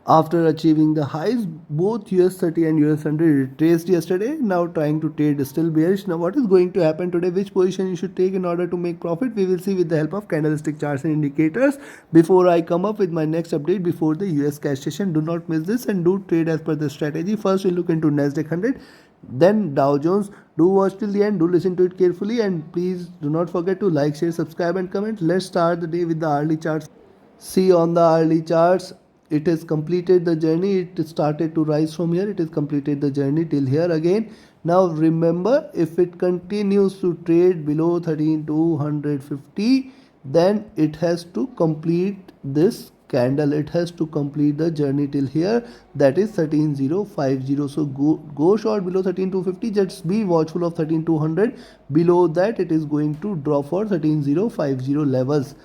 After achieving the highs, both US 30 and US 100 retraced yesterday. Now trying to trade is still bearish. Now what is going to happen today? Which position you should take in order to make profit? We will see with the help of candlestick charts and indicators. Before I come up with my next update before the US cash session, do not miss this and do trade as per the strategy. First we'll look into Nasdaq 100. Then Dow Jones. Do watch till the end. Do listen to it carefully and please do not forget to like, share, subscribe and comment. Let's start the day with the hourly charts. See on the hourly charts, it has completed the journey. It started to rise from here. It has completed the journey till here again. Now remember, if it continues to trade below 13250, then it has to complete this candle. It has to complete the journey till here, that is 13050. So go short below 13250. Just be watchful of 13200. Below that it is going to drop for 13050 levels.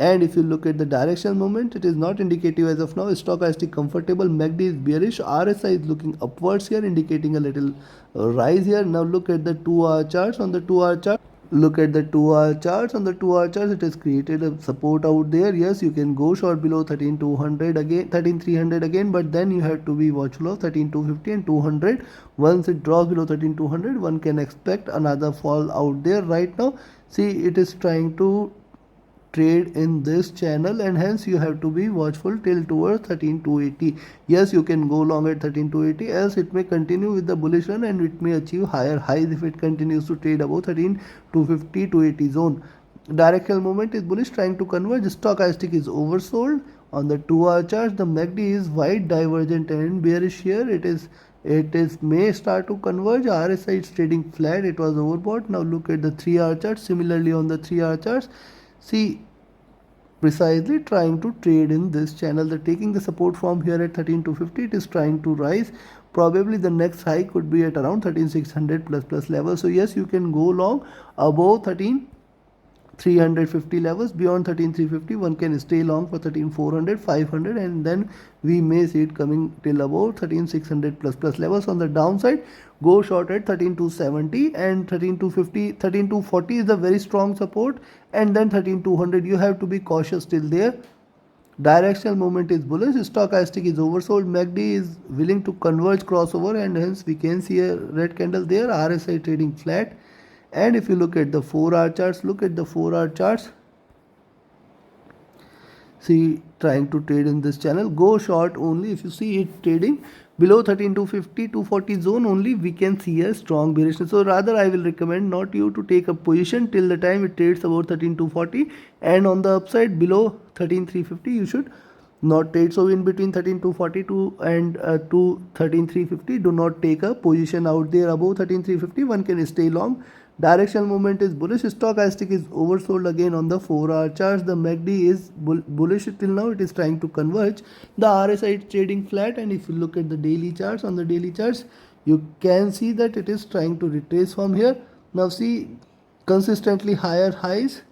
And if you look at the directional movement, it is not indicative as of now. Stochastic comfortable, MACD is bearish, RSI is looking upwards here, indicating a little rise here. Now look at the 2-hour charts. On the 2-hour chart, look at the 2-hour charts. On the 2-hour charts, it has created a support out there. Yes, you can go short below 13200 again, 13300 again, but then you have to be watchful of 13250 and 200. Once it drops below 13200, one can expect another fall out there. Right now, see, it is trying to trade in this channel and hence you have to be watchful till towards 13280. Yes, you can go long at 13280, else it may continue with the bullish run and it may achieve higher highs if it continues to trade above 13250 to 80 zone. Directional movement is bullish, trying to converge. Stochastic is oversold. On the 2-hour chart, the MACD is wide divergent and bearish here. It is may start to converge. RSI is trading flat. It was overbought. Now look at the 3-hour chart. Similarly on the 3-hour charts, see, precisely trying to trade in this channel. They're taking the support from here at 13250. It is trying to rise. Probably the next high could be at around 13600 plus level. So yes, you can go long above 13350 levels. Beyond 13350, one can stay long for 13400, 500, and then we may see it coming till above 13600 plus levels. On the downside, go short at 13270 and 13250, 13240 is a very strong support, and then 13200. You have to be cautious till there. Directional movement is bullish. Stochastic is oversold. MACD is willing to converge crossover and hence we can see a red candle there. RSI trading flat. And if you look at the 4-hour charts, look at the 4-hour charts. See, trying to trade in this channel. Go short only if you see it trading below 13250 240 zone only, we can see a strong bearishness. So rather I will recommend not you to take a position till the time it trades about 13240, and on the upside below 13350 you should not trade. So in between 13242 and to 13350, do not take a position out there. Above 13350 one can stay long. Directional movement is bullish. Stochastic is oversold again on the 4-hour charts. The MACD is bullish till now. It is trying to converge. The RSI is trading flat, and if you look at the daily charts, on the daily charts, you can see that it is trying to retrace from here. Now see, consistently higher highs.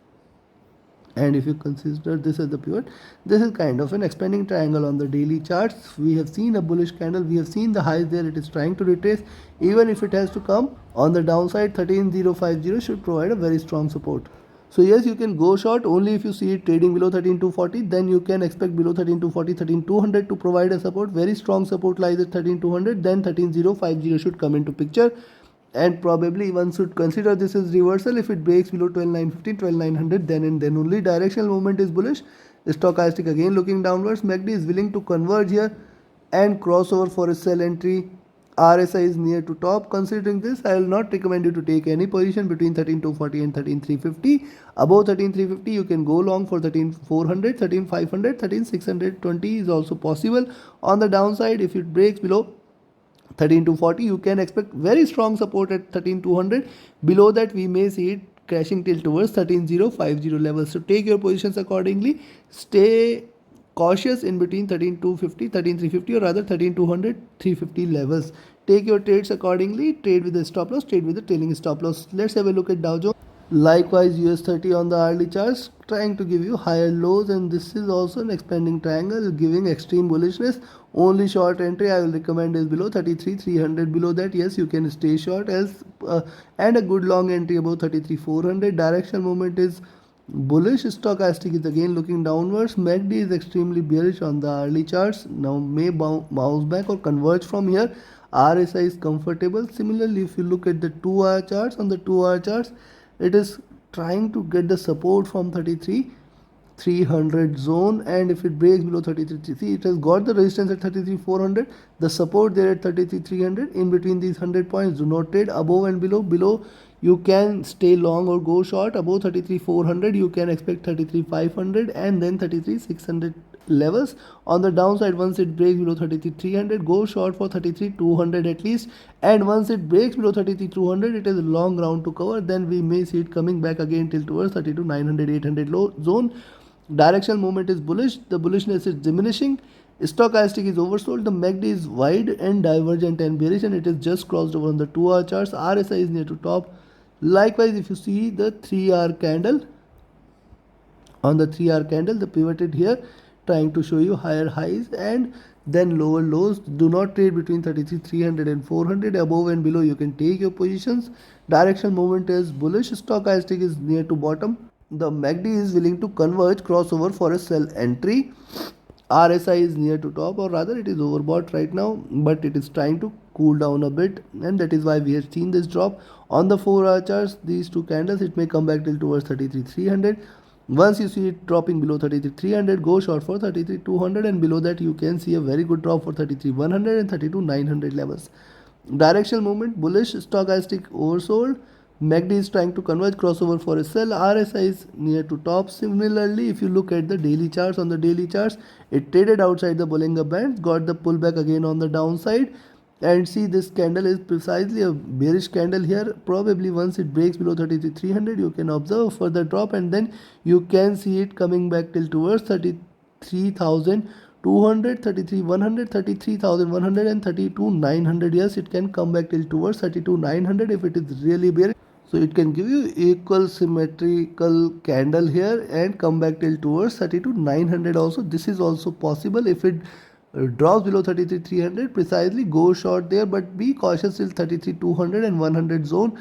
And if you consider this as the pivot, this is kind of an expanding triangle on the daily charts. We have seen a bullish candle. We have seen the highs there. It is trying to retrace. Even if it has to come on the downside, 13050 should provide a very strong support. So yes, you can go short only if you see it trading below 13240. Then you can expect below 13240, 13200 to provide a support. Very strong support lies at 13200. Then 13050 should come into picture. And probably one should consider this as reversal. If it breaks below 12950, 12900, then and then only. Directional movement is bullish. Stochastic again looking downwards. MACD is willing to converge here and crossover for a sell entry. RSI is near to top. Considering this, I will not recommend you to take any position between 13240 and 13350. Above 13350, you can go long for 13400, 13500, 13620 is also possible. On the downside, if it breaks below 13240, you can expect very strong support at 13200. Below that we may see it crashing till towards 13050 levels. So take your positions accordingly. Stay cautious in between 13250, 13350, or rather 13200, 350 levels. Take your trades accordingly. Trade with the stop loss, trade with the trailing stop loss. Let's have a look at Dow Jones. Likewise, US 30 on the hourly charts trying to give you higher lows, and this is also an expanding triangle giving extreme bullishness. Only short entry I will recommend is below 33300. Below that, yes, you can stay short, else and a good long entry above 33400. Directional movement is Bullish stochastic is again looking downwards. MACD is extremely bearish on the early charts. Now may bounce back or converge from here. RSI is comfortable. Similarly, if you look at the 2-hour charts, on the 2-hour charts, it is trying to get the support from 33,300 zone, and if it breaks below 33, see it has got the resistance at 33,400, the support there at 33,300. In between these 100 points, do not trade. Above and below you can stay long or go short. Above 33,400 you can expect 33,500 and then 33,600 levels. On the downside, once it breaks below 33,300, go short for 33,200 at least, and once it breaks below 33,200, it is a long ground to cover. Then we may see it coming back again till towards 32,900, 800 low zone. Directional movement is bullish. The bullishness is diminishing. Stochastic is oversold. The MACD is wide and divergent and bearish, and it is just crossed over on the 2-hour charts. RSI is near to top. Likewise, if you see the 3-hour candle, on the 3-hour candle, the pivoted here, trying to show you higher highs and then lower lows. Do not trade between 33,300 and 400. Above and below you can take your positions. Directional movement is bullish. Stochastic is near to bottom. The MACD is willing to converge, crossover for a sell entry. RSI is near to top, or rather it is overbought right now, but it is trying to cool down a bit, and that is why we have seen this drop. On the 4-hour charts, these two candles, it may come back till towards 33,300. Once you see it dropping below 33,300, go short for 33,200, and below that you can see a very good drop for 33,100 and 32,900 levels. Directional movement bullish. Stochastic oversold. MACD is trying to converge, crossover for a sell. RSI is near to top. Similarly, if you look at the daily charts, on the daily charts, it traded outside the Bollinger Bands, got the pullback again on the downside, and see this candle is precisely a bearish candle here. Probably once it breaks below 33,300, you can observe further drop, and then you can see it coming back till towards 33,200, 33,100, 33,100 and 32,900. Yes, it can come back till towards 32,900 if it is really bearish. So it can give you equal symmetrical candle here and come back till towards 32,900 also. This is also possible. If it drops below 33,300, precisely go short there, but be cautious till 33,200 and 100 zone.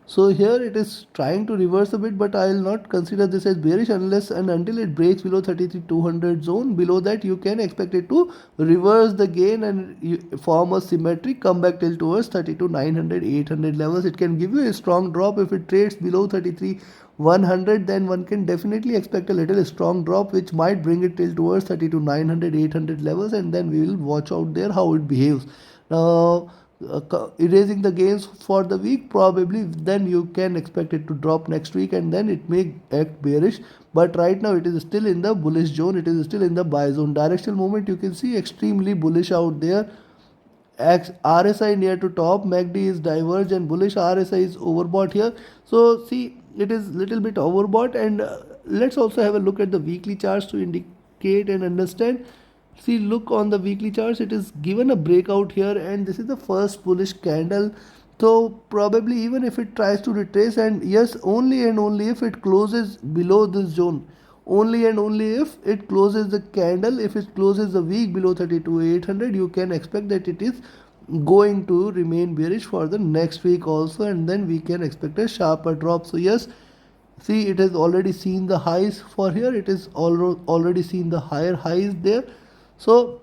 So here it is trying to reverse a bit, but I will not consider this as bearish unless and until it breaks below 33,200 zone. Below that you can expect it to reverse the gain and form a symmetry, come back till towards 32,900, 800 levels. It can give you a strong drop if it trades below 33,100. Then one can definitely expect a little strong drop, which might bring it till towards 32,900, 800 levels, and then we will watch out there how it behaves. Now, erasing the gains for the week, probably then you can expect it to drop next week, and then it may act bearish, but right now it is still in the bullish zone, it is still in the buy zone. Directional movement, you can see extremely bullish out there. RSI near to top. MACD is divergent bullish. RSI is overbought here, so see it is little bit overbought. And let's also have a look at the weekly charts to indicate and understand. See, look on the weekly charts, it is given a breakout here, and this is the first bullish candle. So probably even if it tries to retrace, and yes, only and only if it closes below this zone, only and only if it closes the candle, if it closes the week below 32,800, you can expect that it is going to remain bearish for the next week also, and then we can expect a sharper drop. So yes, see, it has already seen the highs for here, it is already seen the higher highs there. So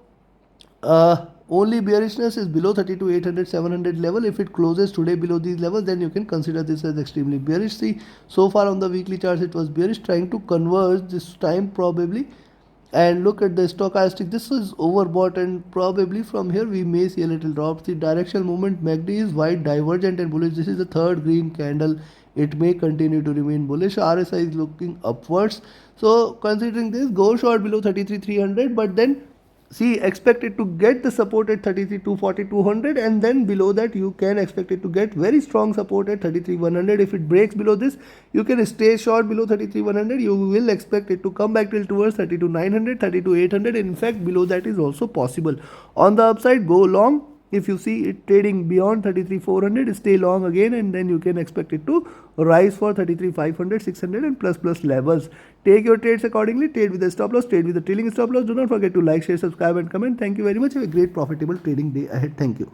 only bearishness is below 32,800, 700 level. If it closes today below these levels, then you can consider this as extremely bearish. See, so far on the weekly charts it was bearish, trying to converge this time probably. And look at the stochastic, this is overbought, and probably from here we may see a little drop. The directional movement, MACD is wide, divergent and bullish. This is the third green candle, it may continue to remain bullish. RSI is looking upwards, so considering this, go short below 33,300, but then see, expect it to get the support at 33,240, 200, and then below that you can expect it to get very strong support at 33,100. If it breaks below this, you can stay short below 33,100. You will expect it to come back till towards 32,900, 32,800. In fact, below that is also possible. On the upside, go long. If you see it trading beyond 33,400, stay long again, and then you can expect it to rise for 33,500, 600 and plus levels. Take your trades accordingly. Trade with the stop loss, trade with the trailing stop loss. Do not forget to like, share, subscribe and comment. Thank you very much. Have a great profitable trading day ahead. Thank you.